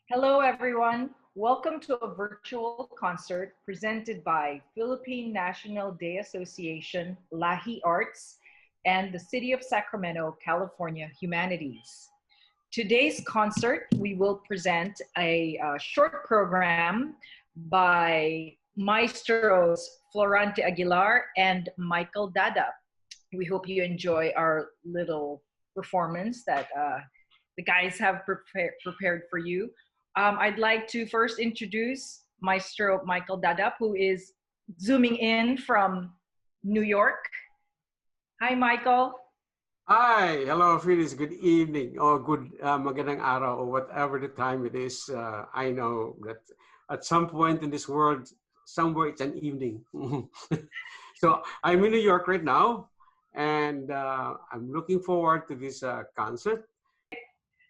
Hello, everyone. Welcome to a virtual concert presented by Philippine National Day Association, Lahi Arts, and the City of Sacramento, California Humanities. Today's concert, we will present a short program by maestros Florante Aguilar and Michael Dadap. We hope you enjoy our little performance that the guys have prepared for you. I'd like to first introduce Maestro Michael Dadap, who is zooming in from New York. Hi, Michael. Hi, hello, Phyllis. Good evening or good magandang araw or whatever the time it is. I know that at some point in this world, somewhere it's an evening. So I'm in New York right now, and I'm looking forward to this concert.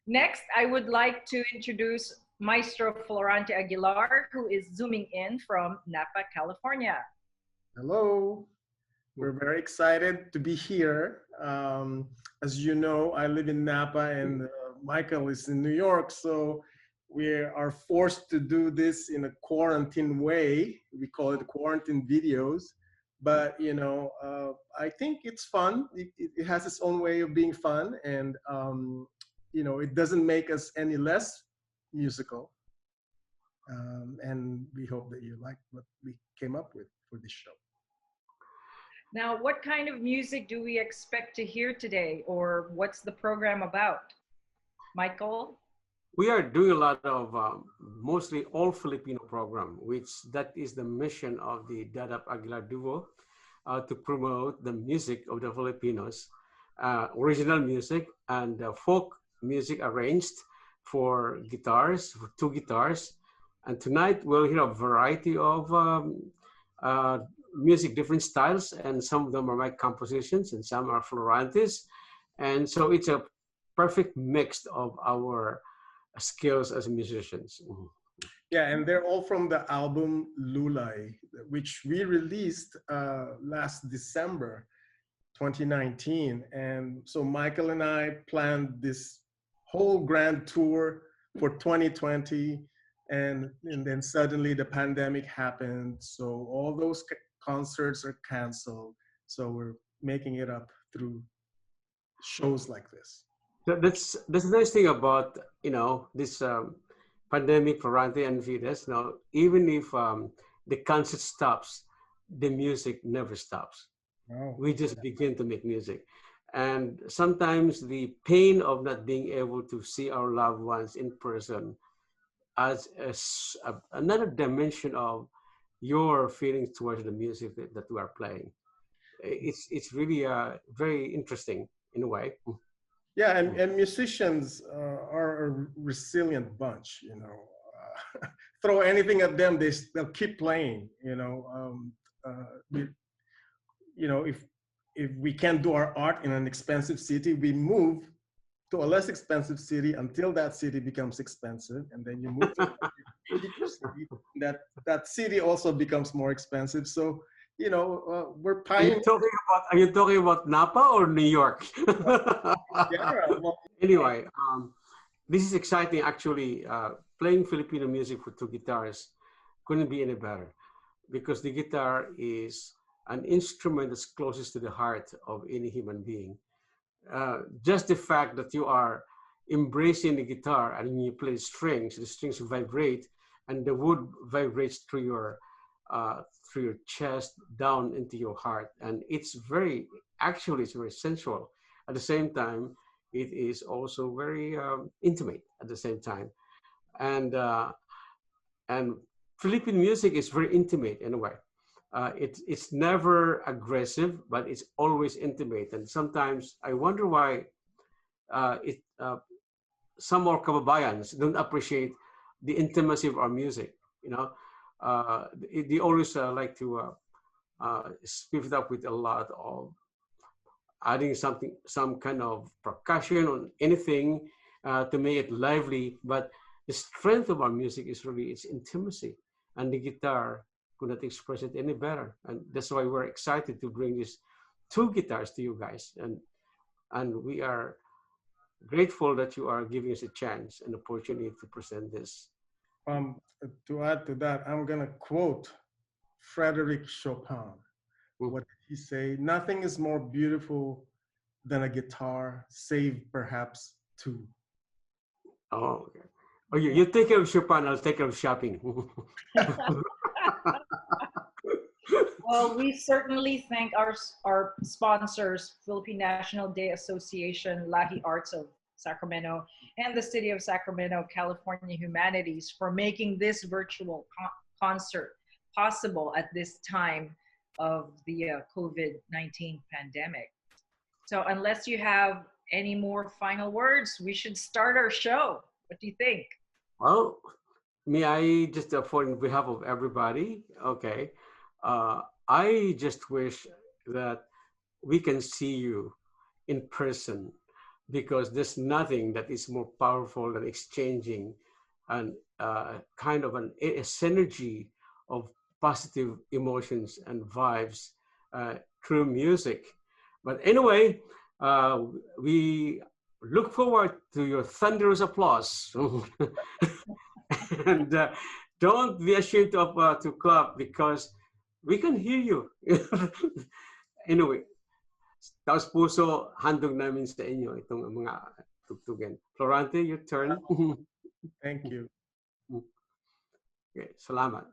Next, I would like to introduce Maestro Florante Aguilar, who is zooming in from Napa, California. Hello. We're very excited to be here. As you know, I live in Napa and Michael is in New York, so we are forced to do this in a quarantine way. We call it quarantine videos, but I think it's fun. It has its own way of being fun, and it doesn't make us any less musical. And we hope that you like what we came up with for this show. Now, what kind of music do we expect to hear today, or what's the program about? Michael? We are doing a lot of mostly all Filipino program, which that is the mission of the Dadap Aguilar duo, to promote the music of the Filipinos, original music and folk music arranged for guitars, for two guitars. And tonight we'll hear a variety of music, different styles, and some of them are my compositions and some are Florante's. And so it's a perfect mix of our skills as musicians. Yeah, and they're all from the album Lulay, which we released last December 2019. And so Michael and I planned this whole grand tour for 2020. And then suddenly the pandemic happened. So all those concerts are canceled. So we're making it up through shows like this. That's the nice thing about this pandemic for Rante and Vidas. Now, even if the concert stops, the music never stops. Oh, We just begin to make music, and sometimes the pain of not being able to see our loved ones in person as another dimension of your feelings towards the music that we are playing. It's really very interesting in a way. yeah, and musicians are a resilient bunch. Throw anything at them, they'll keep playing. We, if we can't do our art in an expensive city, we move to a less expensive city until that city becomes expensive, and then you move to a cheaper city. That city also becomes more expensive. So we're pioneering. Are you talking about Napa or New York? Yeah, well, Anyway, this is exciting. Actually, playing Filipino music for two guitars couldn't be any better, because the guitar is an instrument that's closest to the heart of any human being. Just the fact that you are embracing the guitar and you play strings, the strings vibrate, and the wood vibrates through your chest down into your heart, and it's very sensual. At the same time, it is also very intimate at the same time, and and Philippine music is very intimate in a way. It's never aggressive, but it's always intimate. And sometimes I wonder why it some more kababayans don't appreciate the intimacy of our music. They always like to spiff it up with a lot of adding some kind of percussion or anything to make it lively. But the strength of our music is really its intimacy, and the guitar could not express it any better. And that's why we're excited to bring these two guitars to you guys. And we are grateful that you are giving us a chance and opportunity to present this. To add to that, I'm gonna quote Frederick Chopin. Mm. What did he say? Nothing is more beautiful than a guitar, save perhaps two. Oh, okay. Oh, you take care of Chopin, I'll take care of shopping. Well, we certainly thank our sponsors, Philippine National Day Association, Lahi Arts of Sacramento, and the City of Sacramento, California Humanities for making this virtual concert possible at this time of the COVID-19 pandemic. So unless you have any more final words, we should start our show. What do you think? Well, may I just, for in behalf of everybody, okay, uh, I just wish that we can see you in person, because there's nothing that is more powerful than exchanging an kind of a synergy of positive emotions and vibes through music. But anyway, we look forward to your thunderous applause. And don't be ashamed to clap, because we can hear you. Anyway, taos puso handog namin sa inyo itong mga tugtugan. Florante, your turn. Thank you. Okay, salamat.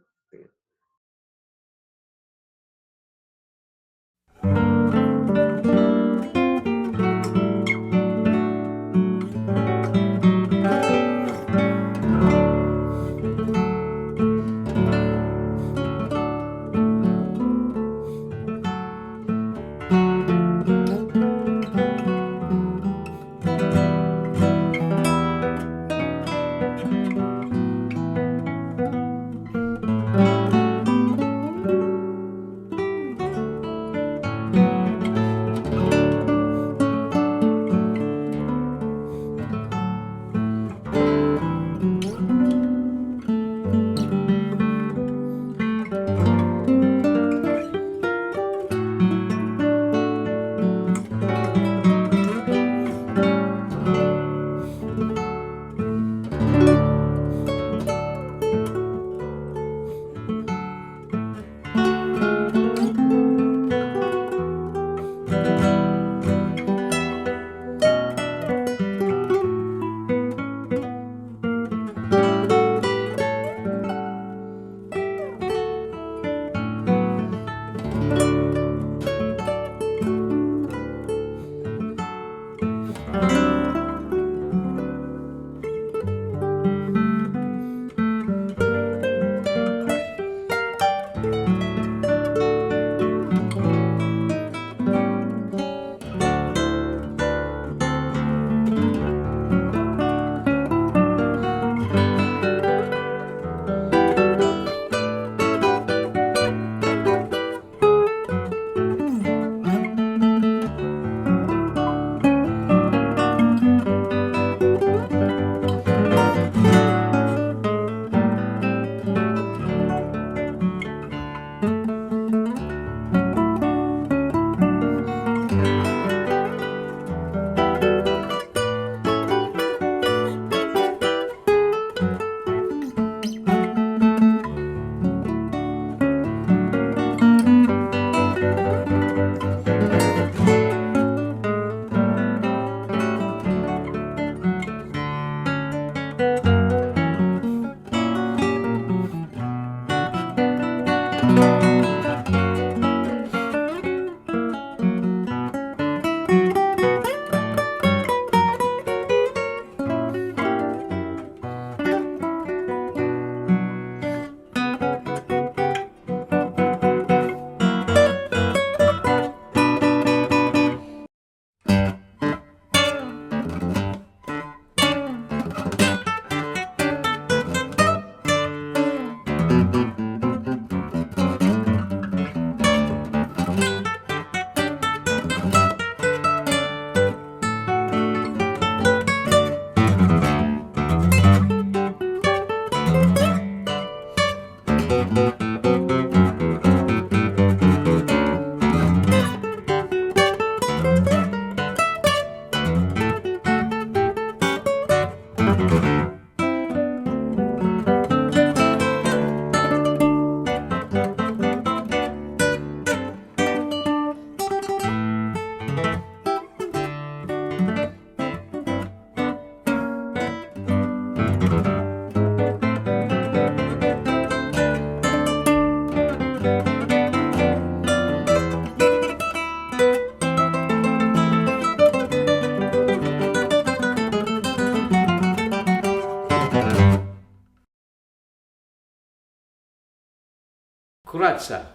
Kuratsa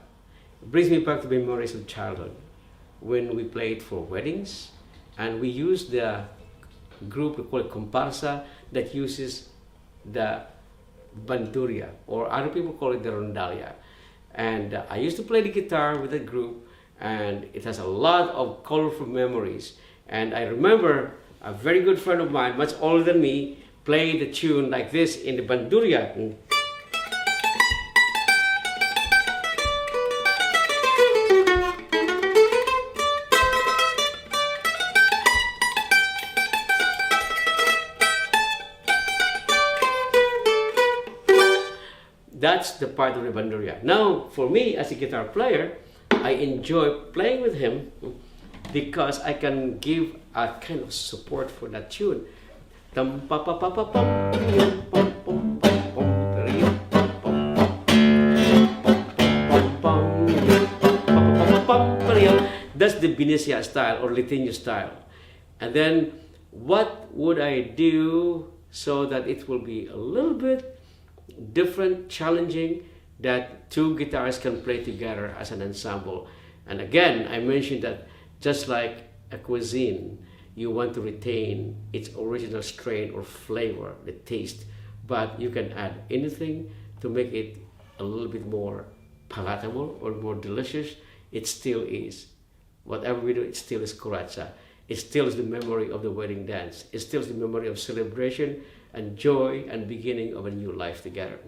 brings me back to memories of childhood when we played for weddings, and we used the group we call it comparsa that uses the banduria, or other people call it the rondalia. And I used to play the guitar with that group, and it has a lot of colorful memories. And I remember a very good friend of mine, much older than me, playing the tune like this in the banduria. That's the part of the banduria. Now, for me as a guitar player, I enjoy playing with him because I can give a kind of support for that tune. That's the Benicia style or Litino style. And then what would I do so that it will be a little bit different, challenging, that two guitars can play together as an ensemble? And again, I mentioned that just like a cuisine, you want to retain its original strain or flavor, the taste, but you can add anything to make it a little bit more palatable or more delicious. It still is. Whatever we do, it still is Kuratsa. It still is the memory of the wedding dance. It still is the memory of celebration and joy and beginning of a new life together.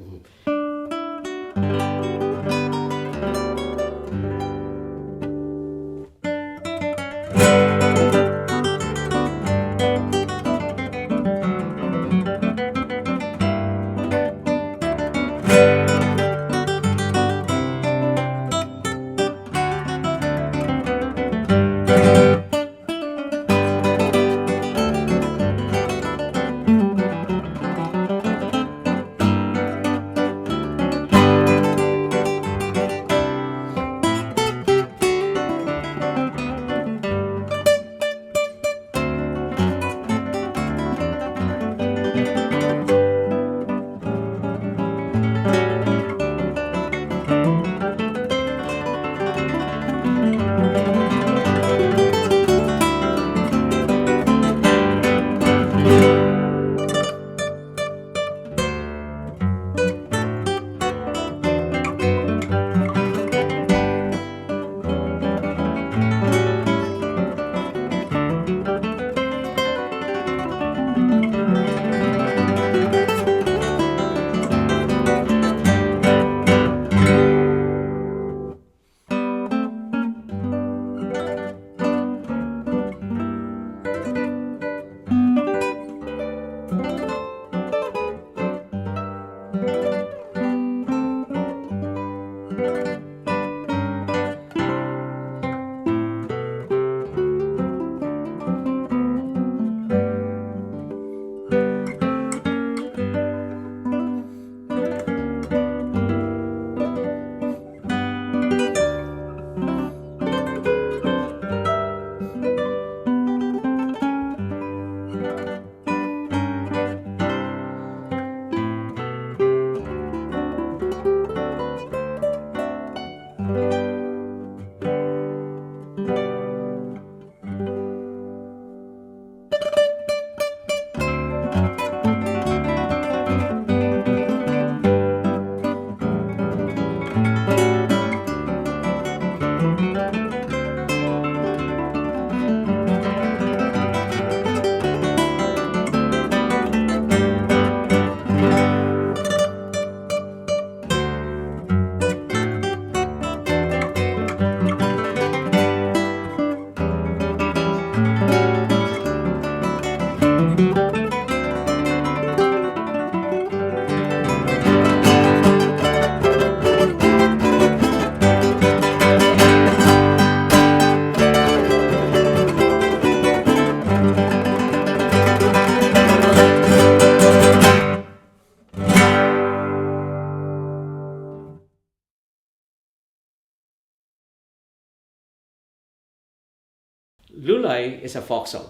Lulay is a folk song.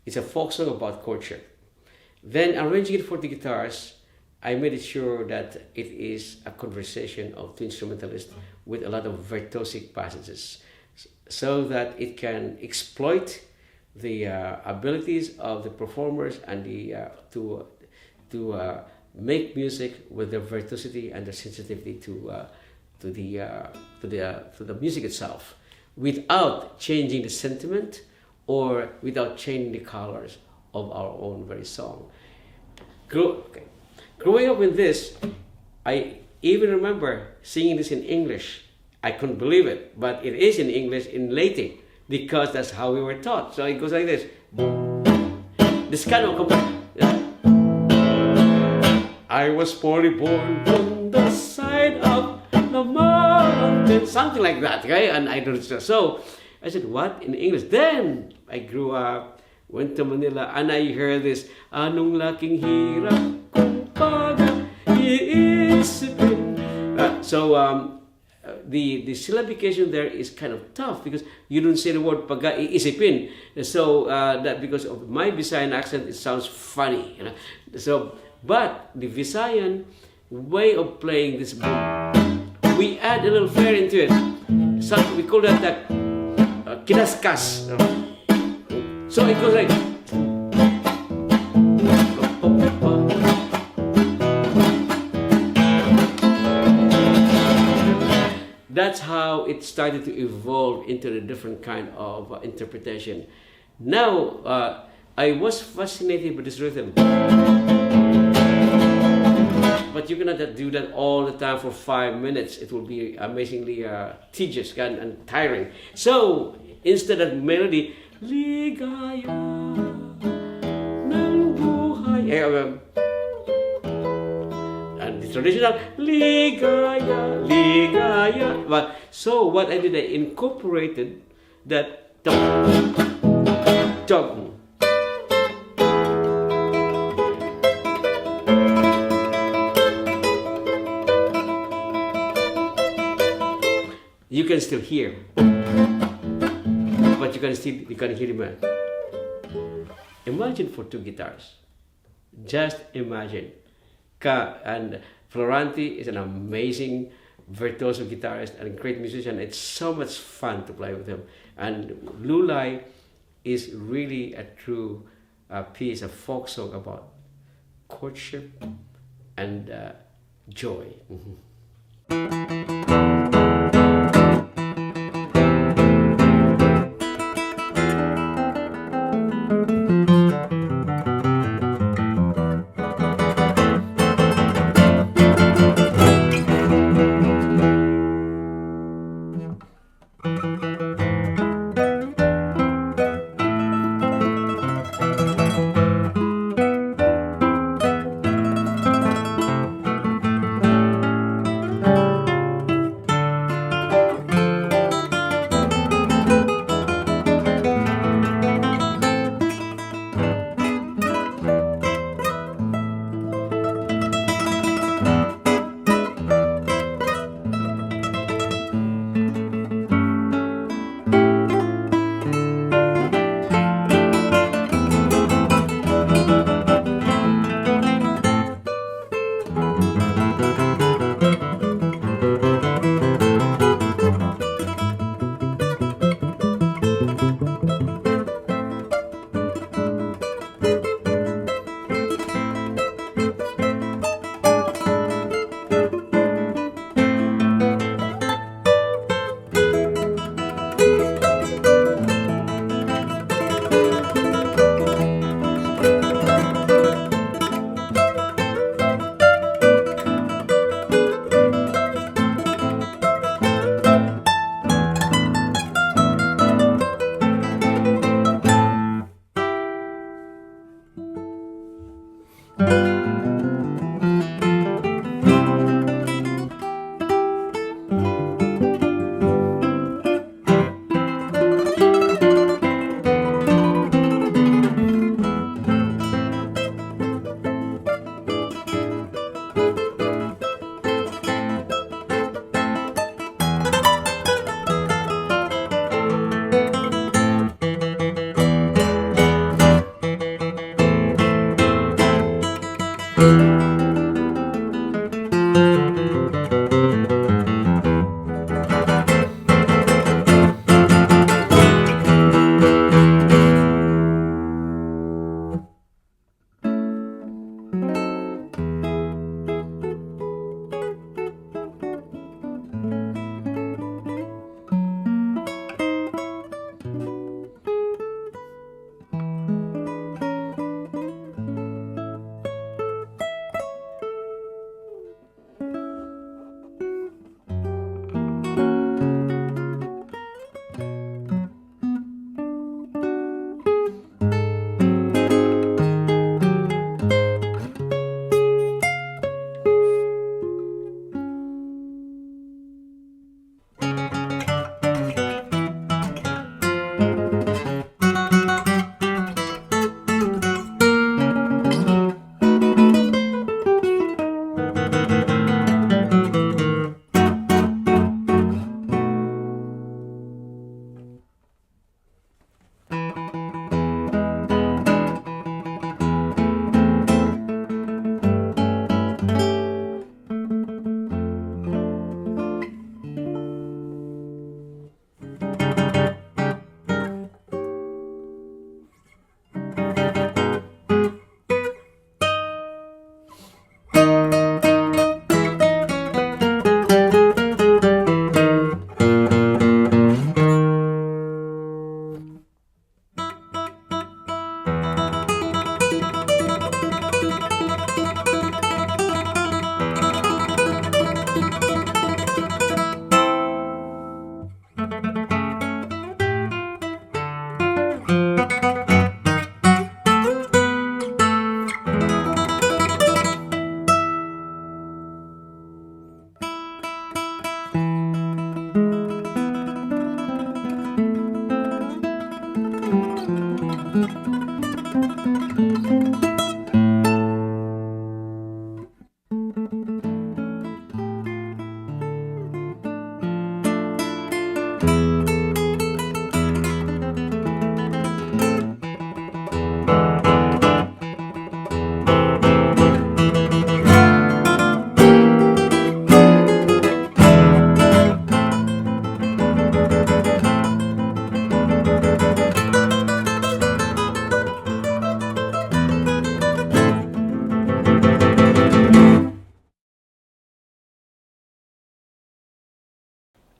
It's a folk song about courtship. Then arranging it for the guitars, I made it sure that it is a conversation of two instrumentalists with a lot of virtuosic passages, so that it can exploit the abilities of the performers and to make music with their virtuosity and their sensitivity to the to the music itself, without changing the sentiment or without changing the colors of our own very song. Okay. Growing up with this, I even remember singing this in English. I couldn't believe it, but it is in English in Latin because that's how we were taught. So it goes like this. This kind of I was poorly born on the side of the mountain, something like that, okay? And I don't know. So I said, what in English? Then I grew up, went to Manila, and I heard this, anong laking hirap kung pag-iisipin. The syllabication there is kind of tough because you don't say the word pag-iisipin. So that because of my Visayan accent, it sounds funny, you know. So, but the Visayan way of playing this boom, we add a little flair into it. So we call that kinaskas. So it goes like. That's how it started to evolve into a different kind of interpretation. Now, I was fascinated by this rhythm. But you cannot do that all the time for 5 minutes. It will be amazingly tedious and tiring. So, instead of melody, ligaya ng buhay. And the traditional ligaya, ligaya. But so what I did, I incorporated that dog. You can still hear, but you can hear him. Imagine for two guitars. Just imagine. And Floranti is an amazing virtuoso guitarist and a great musician. It's so much fun to play with him. And Lulay is really a true piece of folk song about courtship and joy.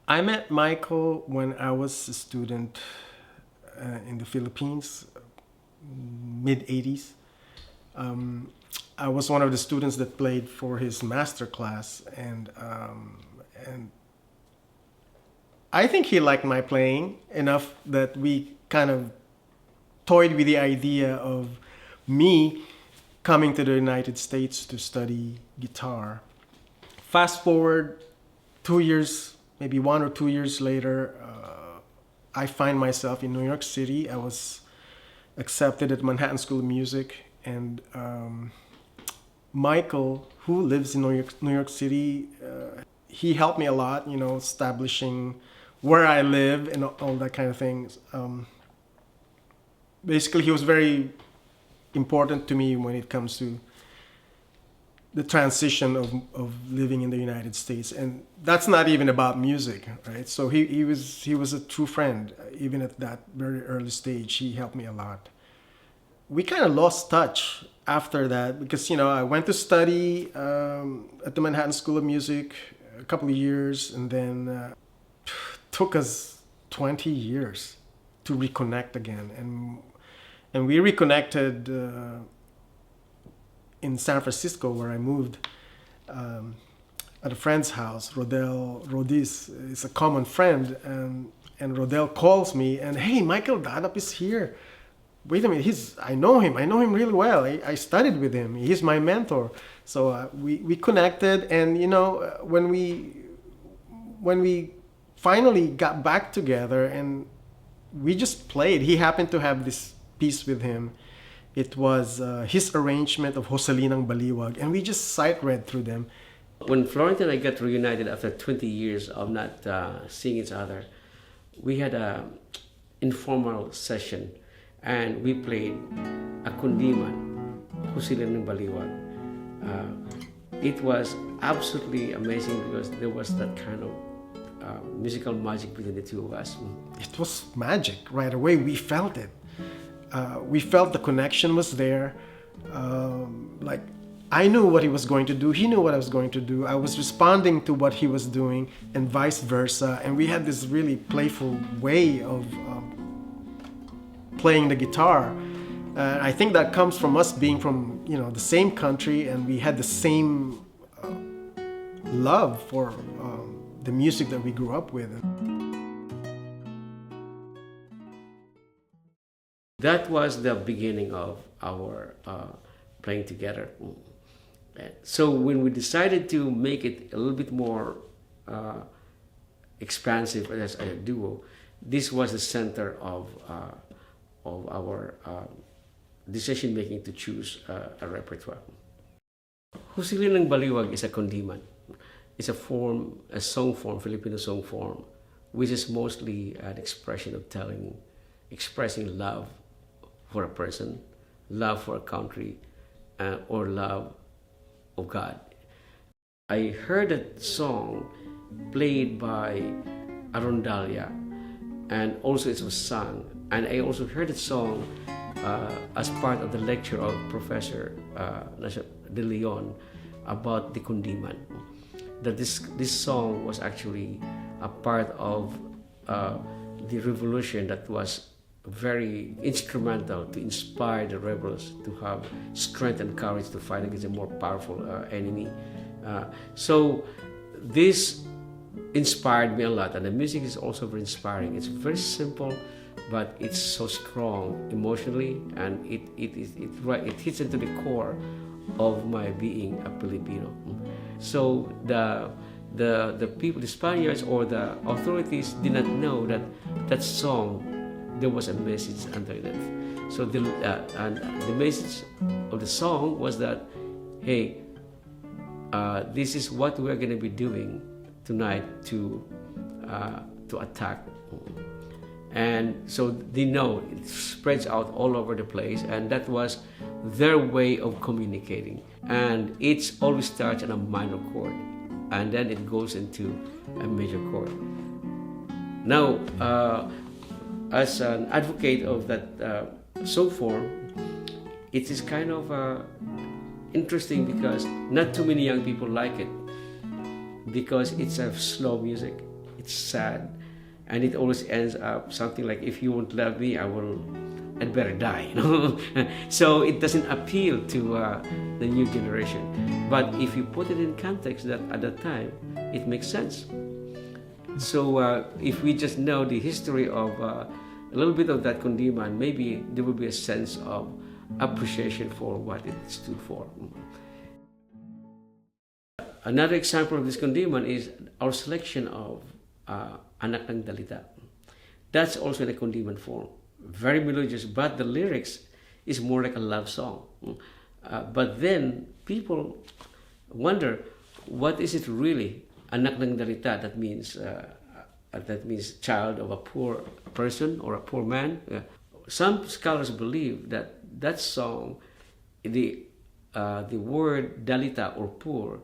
I met Michael when I was a student in the Philippines, mid 80s. I was one of the students that played for his master class, and I think he liked my playing enough that we kind of toyed with the idea of me coming to the United States to study guitar. Fast forward 2 years, maybe 1 or 2 years later, I find myself in New York City. I was accepted at Manhattan School of Music, and Michael, who lives in New York City, he helped me a lot, establishing where I live and all that kind of things. Basically, he was very important to me when it comes to the transition of living in the United States, and that's not even about music, right? So he was a true friend. Even at that very early stage, he helped me a lot. We kind of lost touch after that because I went to study at the Manhattan School of Music a couple of years, and then took us 20 years to reconnect again, and we reconnected in San Francisco, where I moved, at a friend's house. Rodis is a common friend, and Rodel calls me and, hey, Michael Dadap is here. Wait a minute, I know him really well. I studied with him. He's my mentor. So we connected, and when we finally got back together and we just played. He happened to have this piece with him. It was his arrangement of Joselinang Baliwag, and we just sight read through them. When Florence and I got reunited after 20 years of not seeing each other, we had an informal session, and we played a kundiman, Joselinang Baliwag. It was absolutely amazing because there was that kind of musical magic between the two of us. It was magic right away. We felt it. We felt the connection was there. Like, I knew what he was going to do. He knew what I was going to do. I was responding to what he was doing, and vice versa. And we had this really playful way of playing the guitar. I think that comes from us being from the same country, and we had the same love for the music that we grew up with. That was the beginning of our playing together. So when we decided to make it a little bit more expansive as a duo, this was the center of our decision making to choose a repertoire. Joselinang Baliwag is a kundiman. It's a song form, Filipino song form, which is mostly an expression of expressing love for a person, love for a country, or love of God. I heard that song played by Arondalia, and also it was sung. And I also heard that song as part of the lecture of Professor De Leon about the kundiman. That this song was actually a part of the revolution that was very instrumental to inspire the rebels to have strength and courage to fight against a more powerful enemy. So this inspired me a lot, and the music is also very inspiring. It's very simple, but it's so strong emotionally, and it hits into the core of my being a Filipino. So the people, the Spaniards or the authorities, did not know that song, there was a message underneath. So the message of the song was that, hey, this is what we're going to be doing tonight to attack. And so they know it spreads out all over the place, and that was their way of communicating. And it always starts on a minor chord, and then it goes into a major chord. Now, as an advocate of that song form, it is kind of interesting because not too many young people like it, because it's a slow music. It's sad, and it always ends up something like, if you won't love me, I'd better die, you know. So it doesn't appeal to the new generation. But if you put it in context, that at that time it makes sense. So if we just know the history of a little bit of that kundiman, maybe there will be a sense of appreciation for what it stood for. Another example of this kundiman is our selection of Anak ng Dalita. That's also in a kundiman form. Very melodious, but the lyrics is more like a love song. But then people wonder, what is it really? Anak ng Dalita, that means child of a poor person or a poor man. Some scholars believe that song, the word Dalita or poor,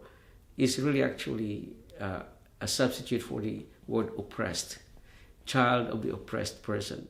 is really actually a substitute for the word oppressed, child of the oppressed person.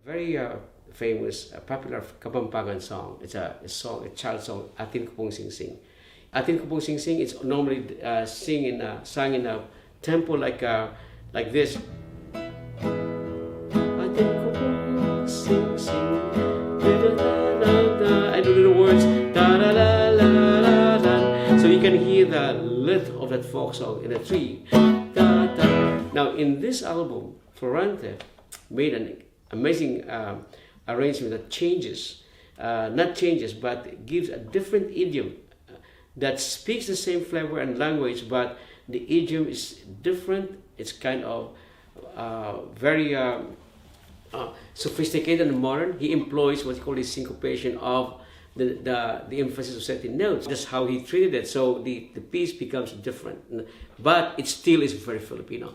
Very famous, popular Kapampangan song. It's a song, a child song, Atin Ko Pong Sing Sing. Atin Ko Pong Sing Sing is normally sung in a tempo like this. Atin Ko Pong Sing Sing, I don't know the words. So you can hear the lilt of that folk song in a tree. Now in this album, Florante made an amazing arrangement that changes, not changes, but gives a different idiom that speaks the same flavor and language, but the idiom is different. It's kind of very sophisticated and modern. He employs what he calls the syncopation of the emphasis of certain notes. That's how he treated it. So the piece becomes different, but it still is very Filipino.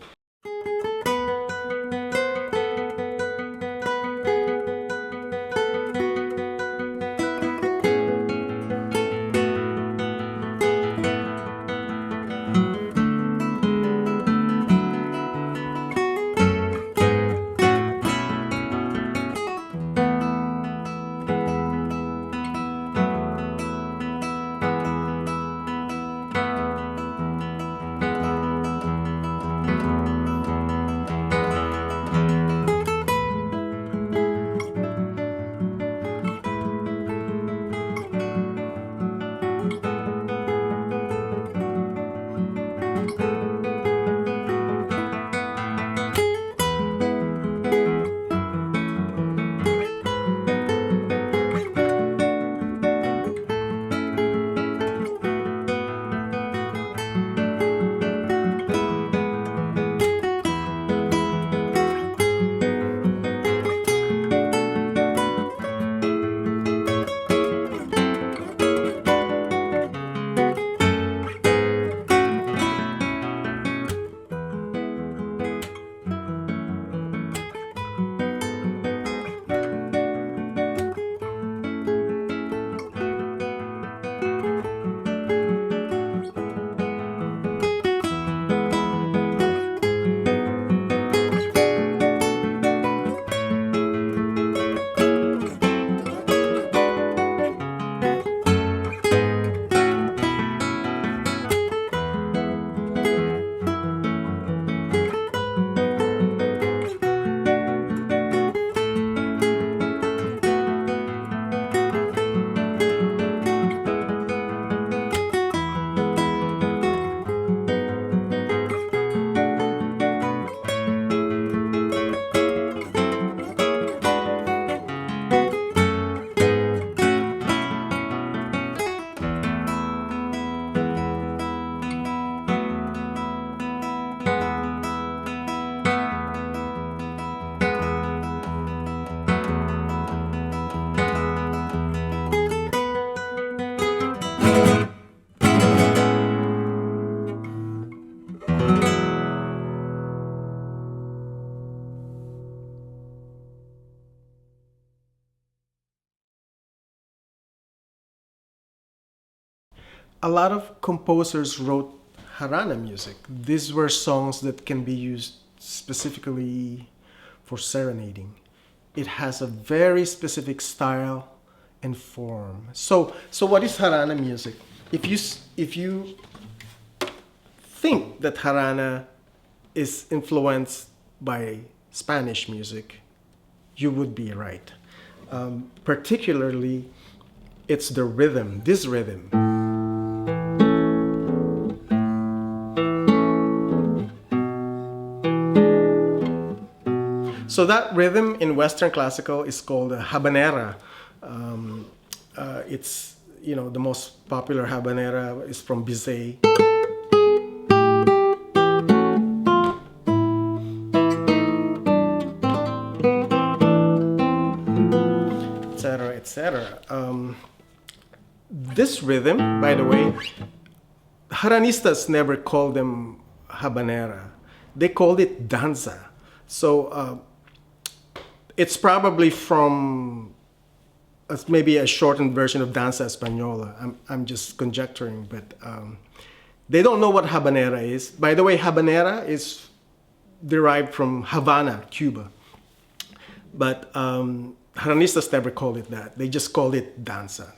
A lot of composers wrote Harana music. These were songs that can be used specifically for serenading. It has a very specific style and form. So what is Harana music? If you think that Harana is influenced by Spanish music, you would be right. Particularly, it's the rhythm, this rhythm. So that rhythm in Western classical is called a habanera. It's, the most popular habanera is from Bizet. Etc., etc. This rhythm, by the way, Haranistas never called them habanera. They called it danza. So it's probably from maybe a shortened version of danza española. I'm just conjecturing, but they don't know what habanera is. By the way, habanera is derived from Havana, Cuba. But Haranistas never called it that. They just called it danza.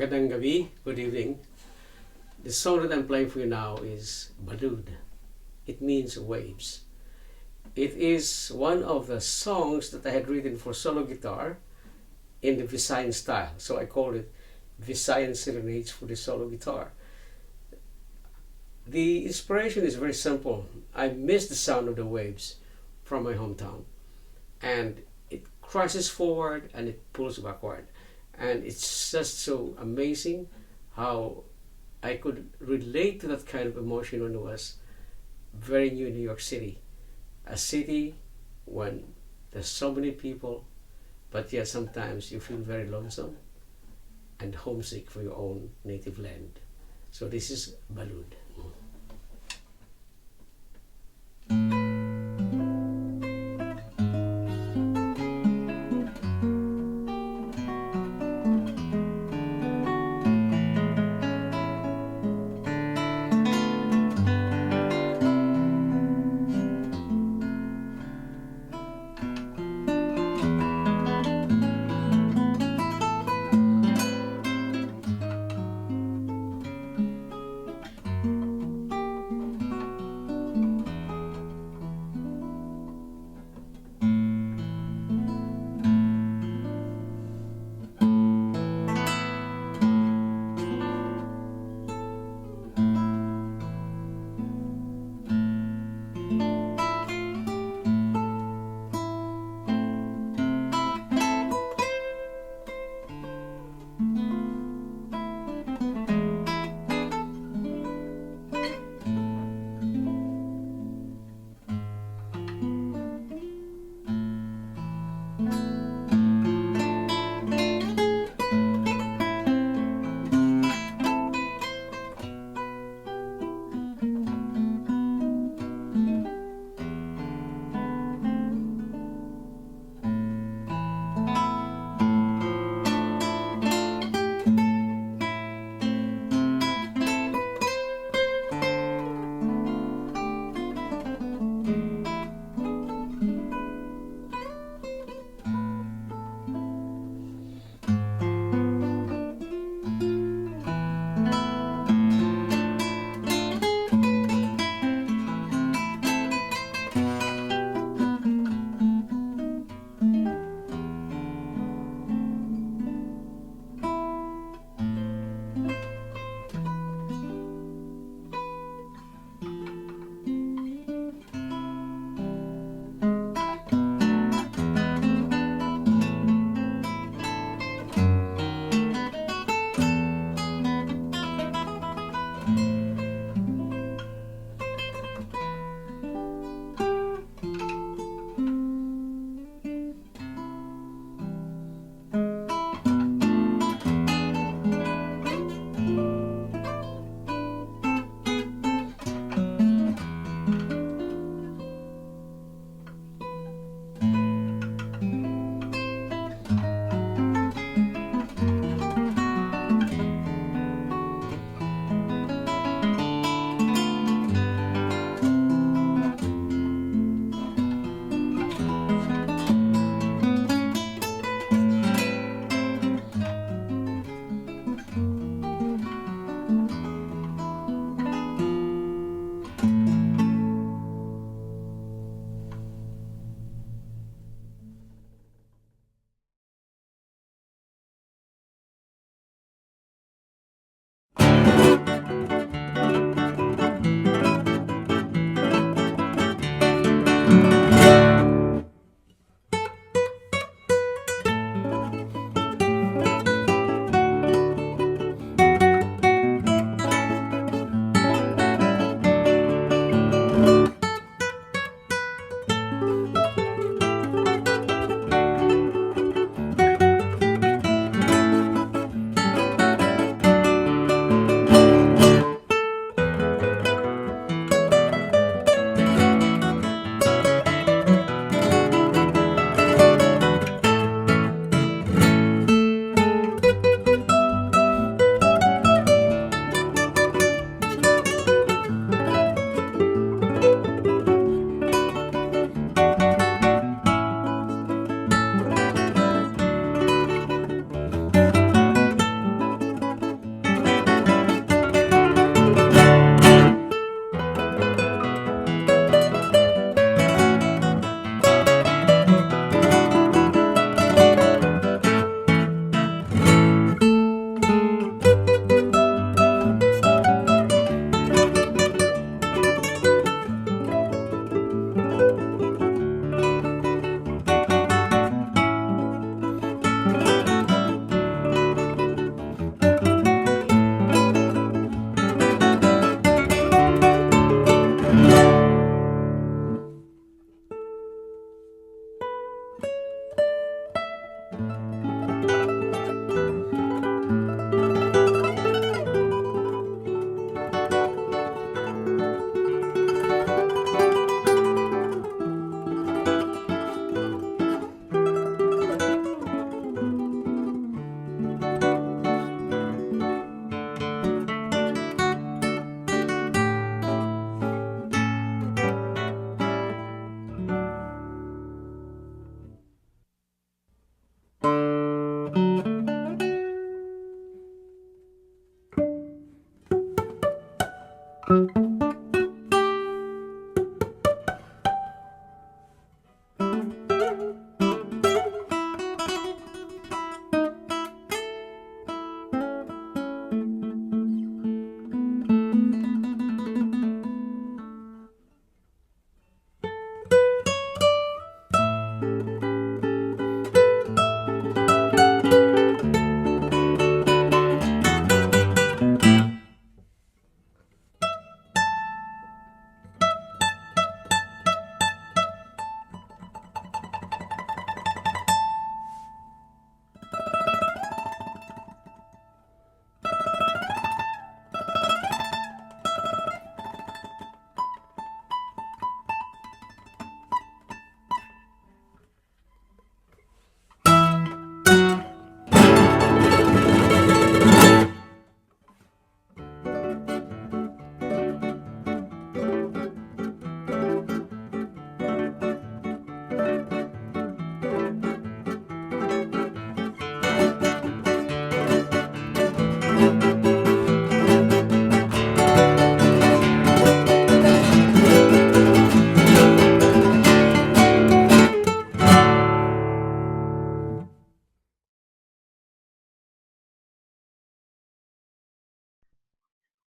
Magandang gabi, good evening. The song that I'm playing for you now is Balud. It means waves. It is one of the songs that I had written for solo guitar in the Visayan style. So I call it Visayan Serenades for the solo guitar. The inspiration is very simple. I miss the sound of the waves from my hometown. And it crashes forward and it pulls backward. And it's just so amazing how I could relate to that kind of emotion when I was very new in New York City. A city when there's so many people, but yet sometimes you feel very lonesome and homesick for your own native land. So this is Balud.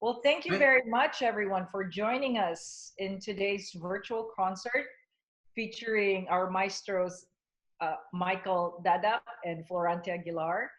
Well, thank you very much, everyone, for joining us in today's virtual concert featuring our maestros, Michael Dadap and Florante Aguilar.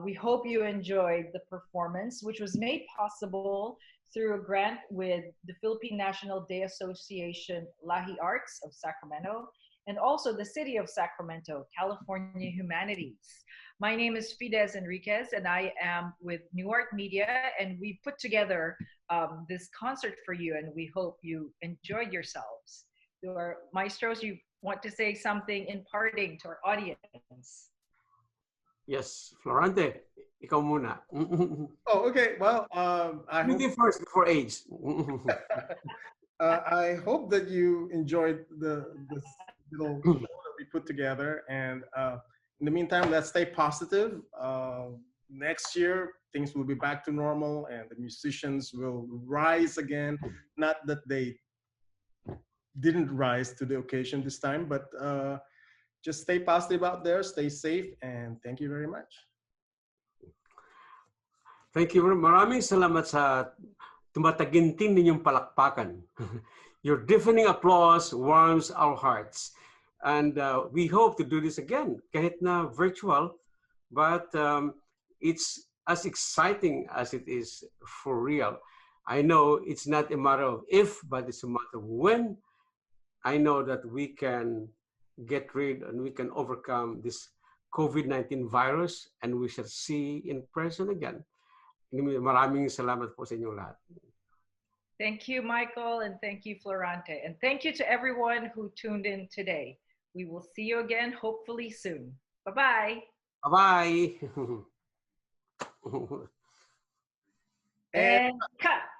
We hope you enjoyed the performance, which was made possible through a grant with the Philippine National Day Association Lahi Arts of Sacramento and also the City of Sacramento, California Humanities. My name is Fidesz Enriquez, and I am with New Art Media, and we put together this concert for you, and we hope you enjoyed yourselves. Your maestros, you want to say something in parting to our audience? Yes, Florante, ikaw muna. Oh, okay. Well, I You hope be first before age. I hope that you enjoyed this little show that we put together. And in the meantime, let's stay positive. Next year, things will be back to normal, and the musicians will rise again. Not that they didn't rise to the occasion this time, but just stay positive out there, stay safe, and thank you very much. Thank you. Maraming salamat sa tumataginting ninyong palakpakan. Your deafening applause warms our hearts. And we hope to do this again, kahit na virtual, but it's as exciting as it is for real. I know it's not a matter of if, but it's a matter of when. I know that we can get rid and we can overcome this COVID-19 virus, and we shall see in person again. Maraming salamat po sa inyong lahat. Thank you, Michael, and thank you, Florante. And thank you to everyone who tuned in today. We will see you again, hopefully soon. Bye-bye. Bye-bye. And cut.